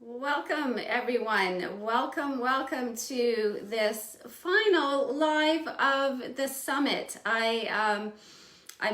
Welcome everyone. Welcome to this final live of the summit. I'm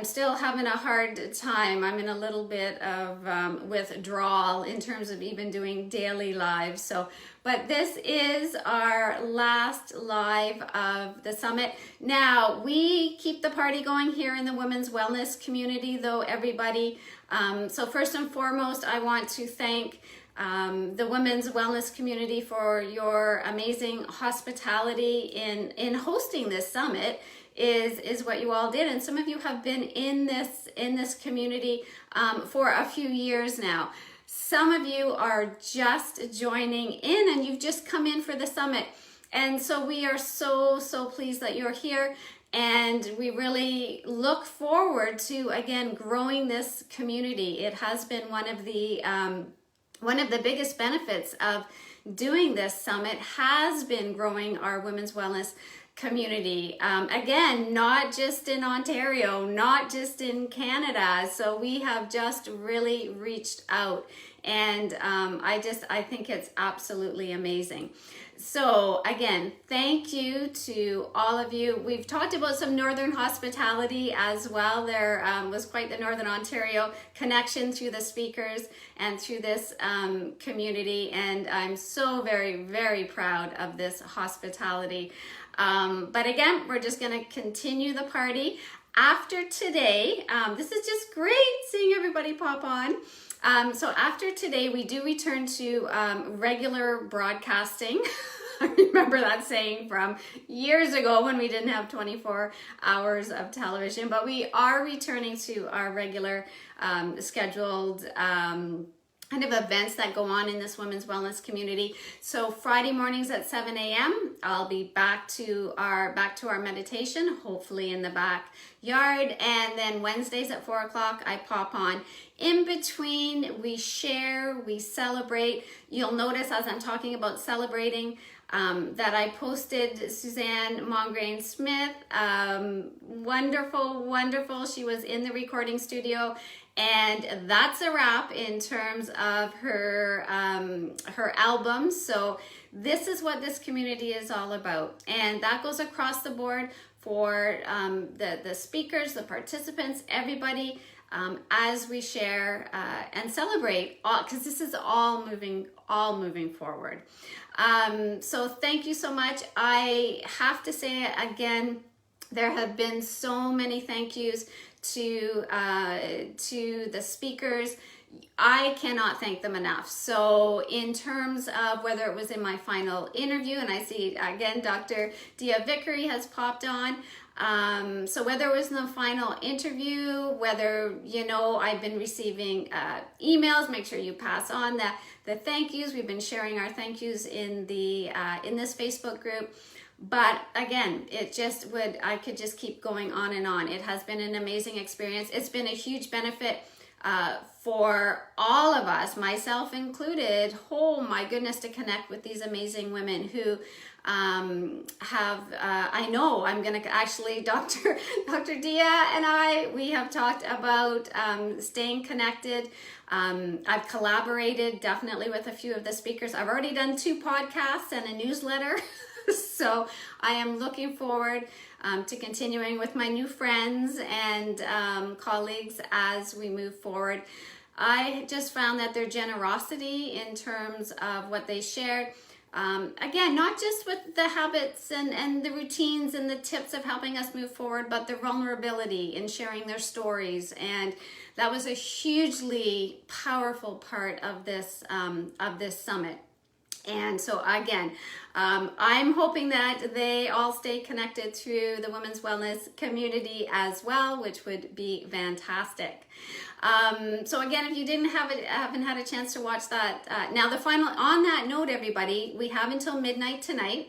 still having a hard time. I'm in a little bit of withdrawal in terms of even doing daily lives. But this is our last live of the summit. Now, we keep the party going here in the women's wellness community, though, everybody. So first and foremost, I want to thank the women's wellness community for your amazing hospitality in hosting this summit is what you all did, and some of you have been in this community for a few years now. Some of you are just joining in and you've just come in for the summit, and so we are so pleased that you're here. And we really look forward to, again, growing this community. It has been one of the biggest benefits of doing this summit has been growing our women's wellness community. Again, not just in Ontario, not just in Canada. So we have just really reached out, and I think it's absolutely amazing. So again, thank you to all of you. We've talked about some Northern hospitality as well. There was quite the Northern Ontario connection through the speakers and through this community. And I'm so very proud of this hospitality. But again, we're just going to continue the party. After today, this is just great seeing everybody pop on. So after today, we do return to regular broadcasting. I remember that saying from years ago when we didn't have 24 hours of television, but we are returning to our regular scheduled kind of events that go on in this women's wellness community. So Friday mornings at 7 a.m. I'll be back to our meditation, hopefully in the backyard, and then Wednesdays at 4 o'clock I pop on. In between, we share, we celebrate. You'll notice as I'm talking about celebrating that I posted Suzanne Mongrain Smith. Wonderful. She was in the recording studio. And that's a wrap in terms of her album. So this is what this community is all about. And that goes across the board for the speakers, the participants, everybody, as we share and celebrate, because this is all moving forward. So thank you so much. I have to say again, there have been so many thank yous to the speakers. I cannot thank them enough. So in terms of whether it was in my final interview, and I see again Dr. Dia Vickery has popped on. So whether it was in the final interview, whether I've been receiving emails, make sure you pass on the thank yous. We've been sharing our thank yous in this Facebook group. But again, I could just keep going on and on. It has been an amazing experience. It's been a huge benefit for all of us, myself included. Oh my goodness, to connect with these amazing women who I know I'm going to actually, Dr. Dia and we have talked about staying connected. I've collaborated definitely with a few of the speakers. I've already done 2 podcasts and a newsletter. So I am looking forward to continuing with my new friends and colleagues as we move forward. I just found that their generosity in terms of what they shared, again, not just with the habits and the routines and the tips of helping us move forward, but the vulnerability in sharing their stories. And that was a hugely powerful part of this summit. And so again, I'm hoping that they all stay connected through the women's wellness community as well, which would be fantastic. So again, if you haven't had a chance to watch that, now on that note, everybody, we have until midnight tonight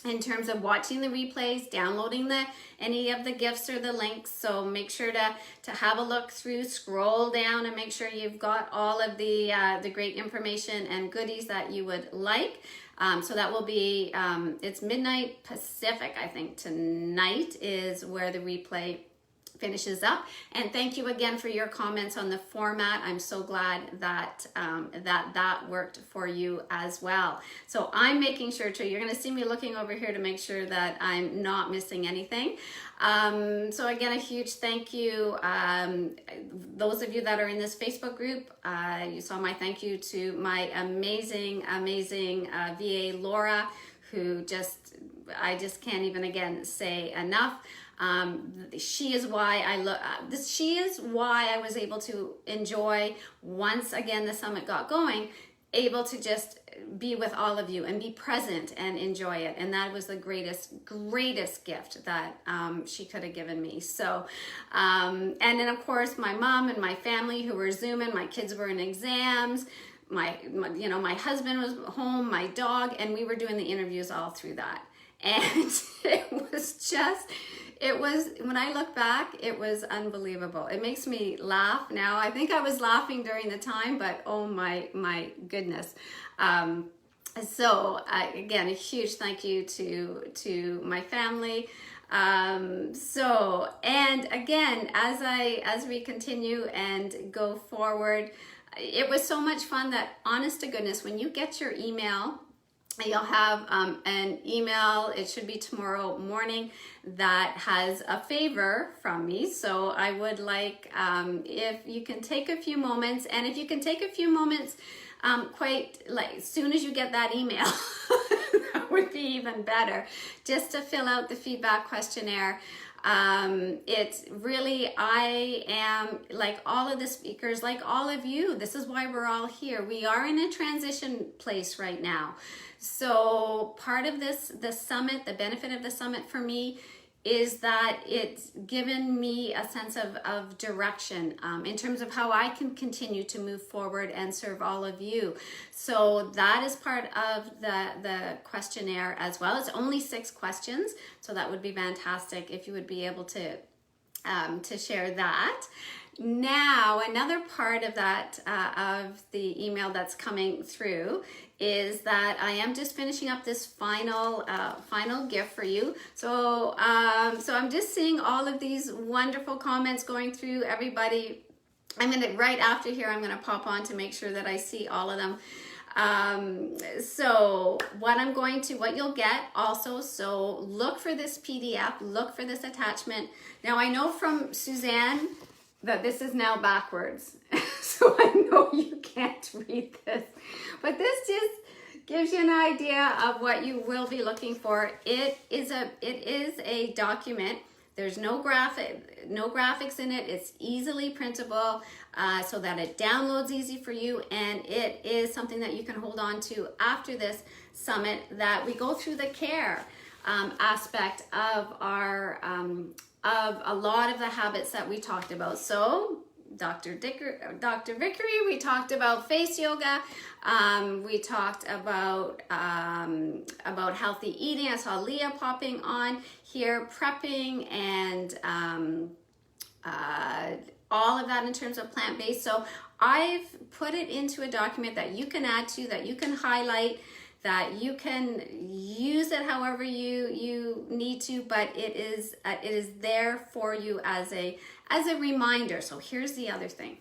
in terms of watching the replays, downloading any of the gifts or the links. So make sure to have a look through, scroll down, and make sure you've got all of the great information and goodies that you would like. So that will be, it's midnight Pacific, I think tonight is where the replay finishes up. And thank you again for your comments on the format. I'm so glad that that worked for you as well. So I'm making sure to, you're going to see me looking over here to make sure that I'm not missing anything. So again, a huge thank you. Those of you that are in this Facebook group, you saw my thank you to my amazing VA Laura, who I just can't even again say enough. She is why she is why I was able to enjoy, once again the summit got going, able to just be with all of you and be present and enjoy it. And that was the greatest gift that she could have given me. So and then of course my mom and my family who were Zooming, my kids were in exams, my husband was home, my dog, and we were doing the interviews all through that. And it was, when I look back, it was unbelievable. It makes me laugh now. I think I was laughing during the time, but oh my goodness. So again, a huge thank you to my family. So, and again, as we continue and go forward, it was so much fun that, honest to goodness, when you get your email, you'll have an email, it should be tomorrow morning, that has a favor from me. So I would like, if you can take a few moments, and if you can take a few moments quite like as soon as you get that email, that would be even better, just to fill out the feedback questionnaire. It's really, I am like all of the speakers, like all of you, this is why we're all here. We are in a transition place right now. So part of the summit, the benefit of the summit for me is that it's given me a sense of direction in terms of how I can continue to move forward and serve all of you. So that is part of the questionnaire as well. It's only 6 questions, so that would be fantastic if you would be able to share that. Now, another part of that, of the email that's coming through, is that I am just finishing up this final gift for you. So, so I'm just seeing all of these wonderful comments going through everybody. I'm gonna, right after here, I'm gonna pop on to make sure that I see all of them. So what you'll get also, so look for this PDF, look for this attachment. Now I know from Suzanne that this is now backwards. So I know you can't read this, but this just gives you an idea of what you will be looking for. It is a document. There's no graphics in it. It's easily printable, so that it downloads easy for you, and it is something that you can hold on to after this summit, that we go through the care aspect of our of a lot of the habits that we talked about. So Dr. Vickery, we talked about face yoga, we talked about healthy eating. I saw Leah popping on here, prepping, and all of that in terms of plant-based. So I've put it into a document that you can add to, that you can highlight, that you can use it however you need to, but it is there for you as a reminder. So here's the other thing,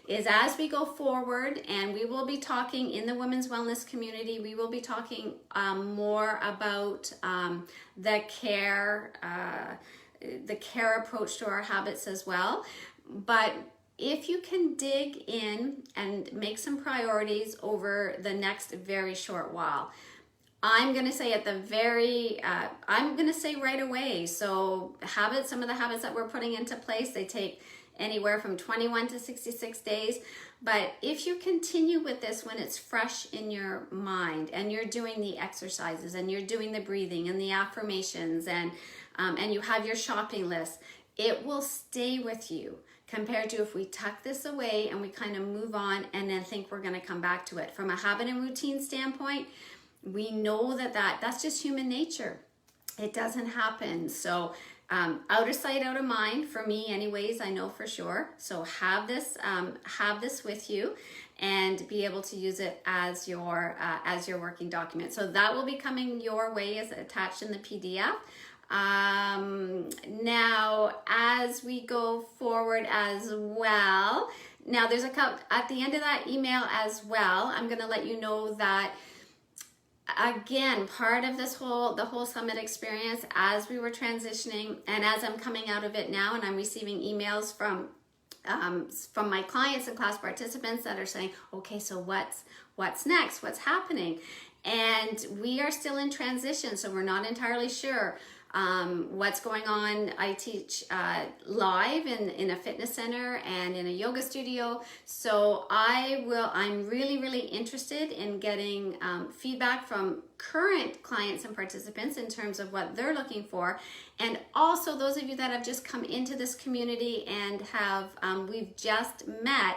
is as we go forward, and we will be talking in the women's wellness community, we will be talking more about the care approach to our habits as well. But if you can dig in and make some priorities over the next very short while, I'm going to say I'm going to say right away. So some of the habits that we're putting into place, they take anywhere from 21 to 66 days. But if you continue with this when it's fresh in your mind, and you're doing the exercises, and you're doing the breathing and the affirmations, and you have your shopping list, it will stay with you, compared to if we tuck this away and we kind of move on and then think we're going to come back to it. From a habit and routine standpoint, we know that's just human nature. It doesn't happen. So out of sight, out of mind, for me anyways, I know for sure. So have this with you, and be able to use it as your working document. So that will be coming your way as attached in the PDF. Now, as we go forward as well, now there's a couple at the end of that email as well. I'm going to let you know that again, part of this the whole summit experience, as we were transitioning and as I'm coming out of it now, and I'm receiving emails from my clients and class participants that are saying, okay, so what's next? What's happening? And we are still in transition, so we're not entirely sure what's going on. I teach live in a fitness center and in a yoga studio. So I'm really, really interested in getting feedback from current clients and participants in terms of what they're looking for. And also those of you that have just come into this community and we've just met,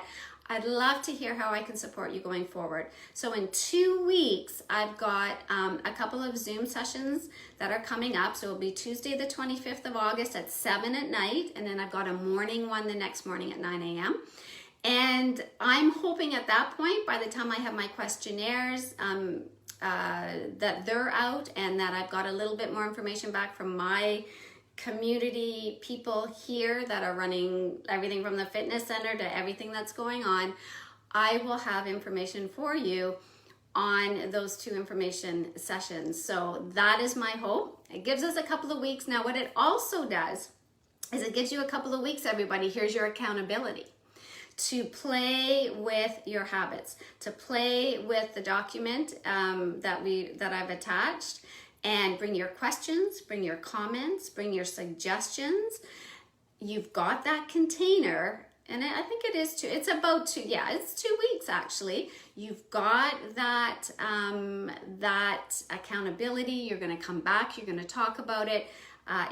I'd love to hear how I can support you going forward. So in 2 weeks, I've got a couple of Zoom sessions that are coming up. So it'll be Tuesday, the 25th of August at 7 at night. And then I've got a morning one the next morning at 9 a.m. And I'm hoping at that point, by the time I have my questionnaires, that they're out and that I've got a little bit more information back from my community people here that are running everything from the fitness center to everything that's going on, I will have information for you on those 2 information sessions. So that is my hope. It gives us a couple of weeks. Now, what it also does is it gives you a couple of weeks, everybody. Here's your accountability to play with your habits, to play with the document that I've attached, and bring your questions, bring your comments, bring your suggestions. You've got that container, and I think it is it's 2 weeks actually. You've got that accountability. You're going to come back, you're going to talk about it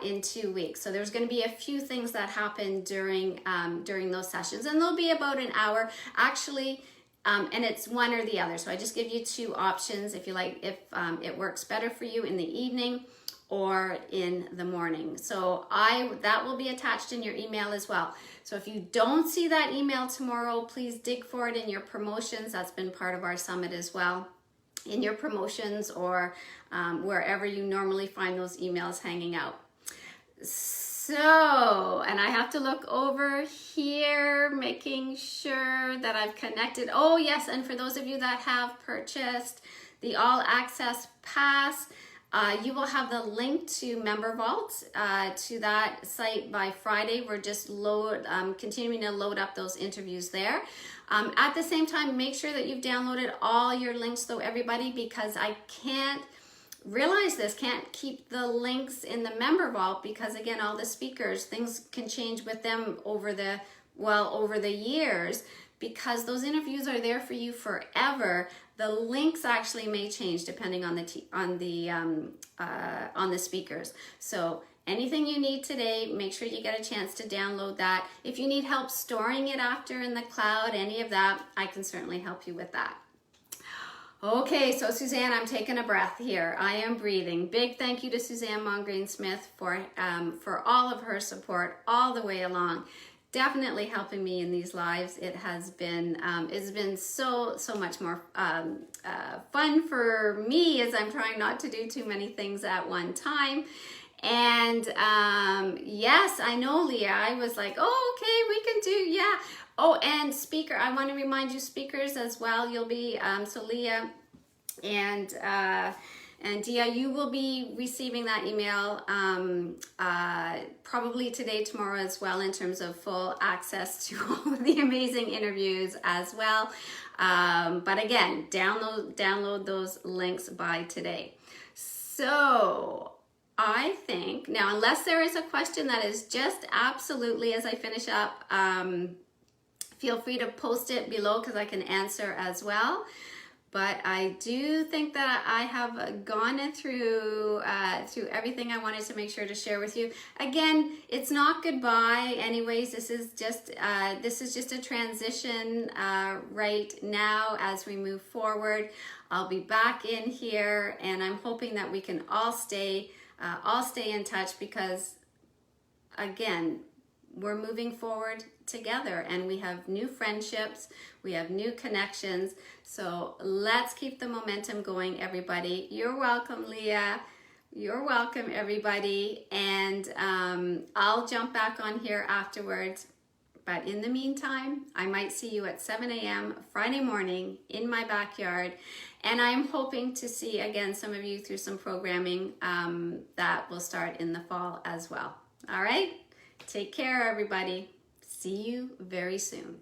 in 2 weeks. So there's going to be a few things that happen during those sessions, and they'll be about an hour actually. And it's one or the other. So I just give you 2 options if you like, if it works better for you in the evening or in the morning. So that will be attached in your email as well. So if you don't see that email tomorrow, please dig for it in your promotions. That's been part of our summit as well. In your promotions or wherever you normally find those emails hanging out. So, and I have to look over here, making sure that I've connected. Oh yes, and for those of you that have purchased the All Access Pass, you will have the link to Member Vault to that site by Friday. We're just continuing to load up those interviews there. At the same time, make sure that you've downloaded all your links though, everybody, because I can't keep the links in the Member Vault because again, all the speakers, things can change with them over the years, because those interviews are there for you forever. The links actually may change depending on the speakers. So anything you need today, make sure you get a chance to download that. If you need help storing it after in the cloud, any of that, I can certainly help you with that. Okay, so Suzanne, I'm taking a breath here. I am breathing. Big thank you to Suzanne Mongrain Smith for all of her support all the way along. Definitely helping me in these lives. It has been it's been so much more fun for me as I'm trying not to do too many things at one time. And yes, I know, Leah. I was like, oh, okay, we can do, yeah. Oh, and speaker, I want to remind you, speakers as well. You'll be, so Leah and Dia, you will be receiving that email probably today, tomorrow as well, in terms of full access to all of the amazing interviews as well. But again, download those links by today. So I think, now, unless there is a question that is just absolutely, as I finish up, feel free to post it below because I can answer as well. But I do think that I have gone through everything I wanted to make sure to share with you. Again, it's not goodbye. Anyways, this is just a transition right now as we move forward. I'll be back in here, and I'm hoping that we can all stay in touch because, again, we're moving forward together and we have new friendships, we have new connections. So let's keep the momentum going, everybody. You're welcome, Leah. You're welcome, everybody. And I'll jump back on here afterwards. But in the meantime, I might see you at 7 a.m. Friday morning in my backyard. And I'm hoping to see, again, some of you through some programming that will start in the fall as well. All right? Take care, everybody. See you very soon.